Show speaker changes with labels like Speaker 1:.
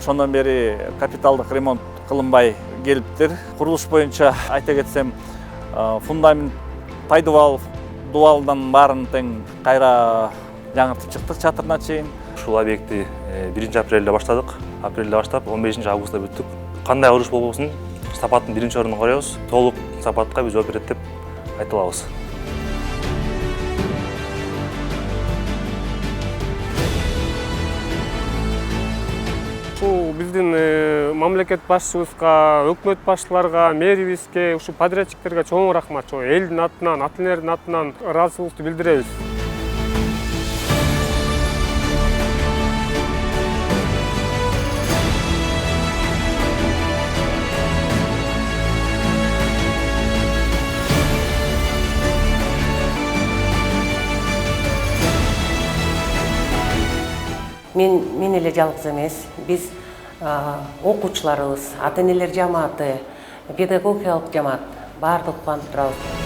Speaker 1: ошондон бери капиталдык ремонт кылынбай келиптир. Курулуш боюнча айта кетсем, фундамент пайдубал дубалдан баарын тең кайра жаңыртып чыктык чатырына чейин.
Speaker 2: Ушул объектти 1 апрелде баштадык. Апрелде баштап 15 августта бүттүк. Кандай уруш болбосун сапаттын 1-ордун карайбыз. Толук сапатка биз жооп берет деп айта алабыз.
Speaker 3: Ушул биздин мамлекет башчыбызга, өкмөт башчыларга, мэрибизге, ушул подрядчиктерге чоң рахмат. Элдин атынан, ата энелердин атынан ыраазычылыкты билдиребиз.
Speaker 4: Мен эле жалгыз эмес, биз окуучуларыбыз, ата энелер жамааты, педагогикалык жамаат баардыгы кубанып турабыз.